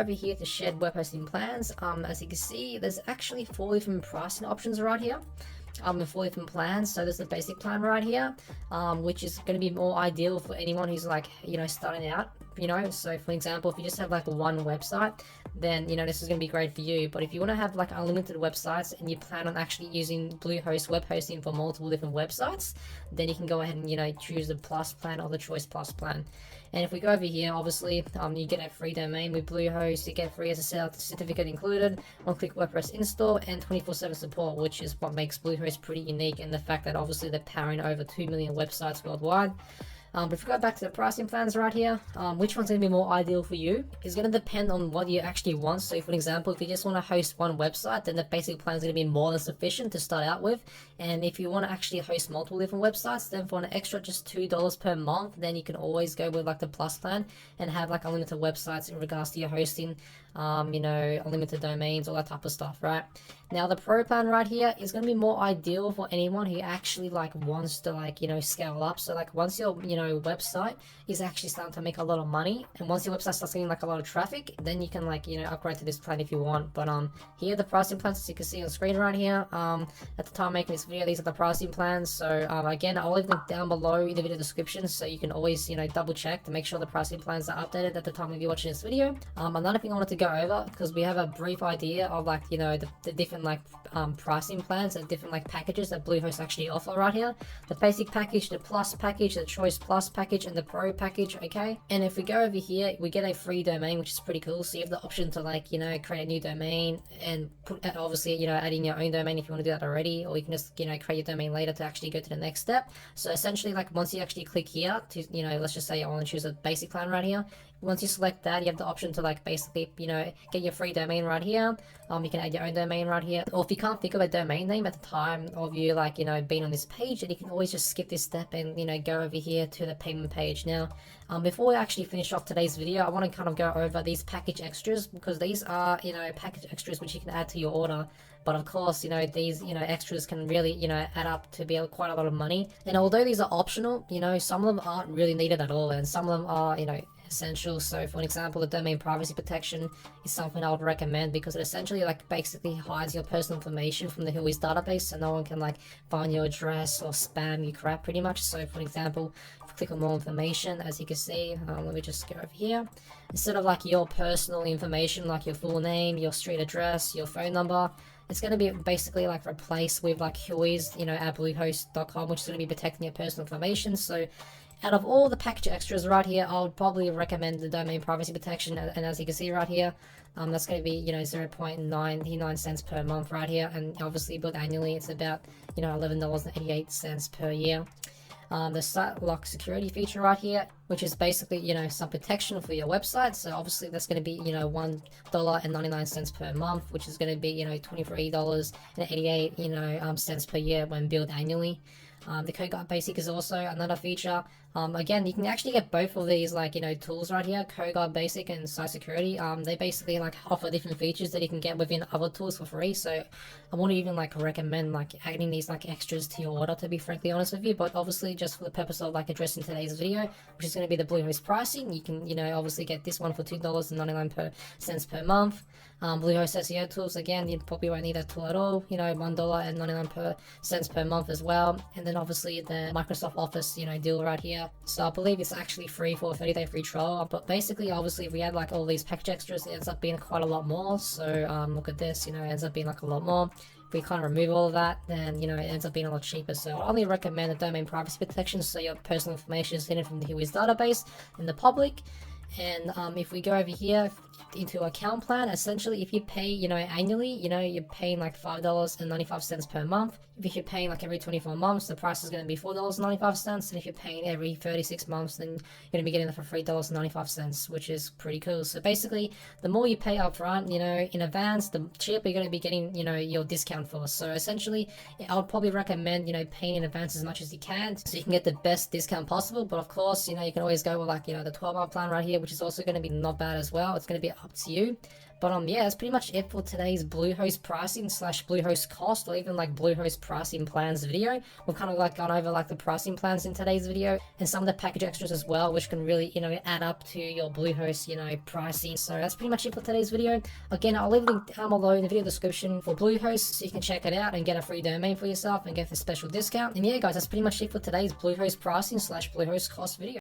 over here to shared web hosting plans, as you can see, there's actually 4 different pricing options right here. The 4 different plans. So there's the basic plan right here, which is going to be more ideal for anyone who's like, starting out, so for example, if you just have like one website, then this is going to be great for you. But if you want to have like unlimited websites and you plan on actually using Bluehost web hosting for multiple different websites, then you can go ahead and choose the plus plan or the choice plus plan. And if we go over here, obviously you get a free domain with Bluehost. You get free SSL certificate included, one-click WordPress install, and 24/7 support, which is what makes Bluehost pretty unique, and the fact that obviously they're powering over 2 million websites worldwide. But if we go back to the pricing plans right here, which one's going to be more ideal for you is going to depend on what you actually want. So for example, if you just want to host one website, then the basic plan is going to be more than sufficient to start out with. And if you want to actually host multiple different websites, then for an extra just $2 per month, then you can always go with like the plus plan and have like unlimited websites in regards to your hosting, unlimited domains, all that type of stuff, right? Now the pro plan right here is going to be more ideal for anyone who actually like wants to scale up. So like once your website is actually starting to make a lot of money, and once your website starts getting like a lot of traffic, then you can upgrade to this plan if you want. But here are the pricing plans, as you can see on screen right here. At the time of making this video, these are the pricing plans. So again, I'll leave them down below in the video description, so you can always double check to make sure the pricing plans are updated at the time of you watching this video. Another thing I wanted to go over, because we have a brief idea of the different pricing plans and different packages that Bluehost actually offer right here: the basic package, the plus package, the choice plus package, and the pro package. Okay, and if we go over here, we get a free domain, which is pretty cool. So you have the option to create a new domain and put obviously adding your own domain if you want to do that already, or you can just create your domain later to actually go to the next step. So essentially, once you actually click here to let's just say I want to choose a basic plan right here. Once you select that, you have the option to basically get your free domain right here. You can add your own domain right here, or if you can't think of a domain name at the time of you being on this page, then you can always just skip this step and go over here to the payment page. Now before we actually finish off today's video, I want to kind of go over these package extras, because these are package extras which you can add to your order. But of course, these extras can really add up to be quite a lot of money. And although these are optional, some of them aren't really needed at all, and some of them are essential. So for example, the domain privacy protection is something I would recommend, because it essentially basically hides your personal information from the Whois database, so no one can find your address or spam you crap pretty much. So for example, if you click on more information, as you can see, let me just go over here, instead of your personal information like your full name, your street address, your phone number, it's going to be basically replaced with Whois, at bluehost.com, which is going to be protecting your personal information. So out of all the package extras right here, I would probably recommend the domain privacy protection, and as you can see right here, that's going to be 0.99 cents per month right here, and obviously billed annually, it's about $11.88 per year. The site lock security feature right here, which is basically some protection for your website. So obviously that's going to be $1.99 per month, which is going to be $23.88 cents per year when billed annually. The Code Guard Basic is also another feature. Again, you can actually get both of these tools right here, Code Guard Basic and Site Security. They basically offer different features that you can get within other tools for free. So I wouldn't even recommend adding these extras to your order, to be frankly honest with you. But obviously, just for the purpose of addressing today's video, which is going to be the Bluehost pricing, you can obviously get this one for $2.99 per month. Bluehost SEO tools, again, you probably won't need that tool at all, $1.99 per month as well. And then obviously the Microsoft Office deal right here. So I believe it's actually free for a 30-day free trial. But basically, obviously, if we add all these package extras, it ends up being quite a lot more. So look at this, it ends up being a lot more. If we kind of remove all of that, then it ends up being a lot cheaper. So I only recommend the domain privacy protection, so your personal information is hidden from the Whois database in the public. And if we go over here into account plan, essentially if you pay annually, you're paying $5.95 per month. If you're paying every 24 months, the price is going to be $4.95, and if you're paying every 36 months, then you're going to be getting it for $3.95, which is pretty cool. So basically, the more you pay up front, in advance, the cheaper you're going to be getting your discount for. So essentially, I would probably recommend paying in advance as much as you can, so you can get the best discount possible. But of course, you can always go with the 12-month plan right here, which is also going to be not bad as well. It's going to be up to you. But yeah, that's pretty much it for today's Bluehost pricing / Bluehost cost, or even like Bluehost pricing plans video. We've kind of like gone over like the pricing plans in today's video and some of the package extras as well, which can really, add up to your Bluehost, pricing. So that's pretty much it for today's video. Again, I'll leave a link down below in the video description for Bluehost so you can check it out and get a free domain for yourself and get the special discount. And yeah, guys, that's pretty much it for today's Bluehost pricing / Bluehost cost video.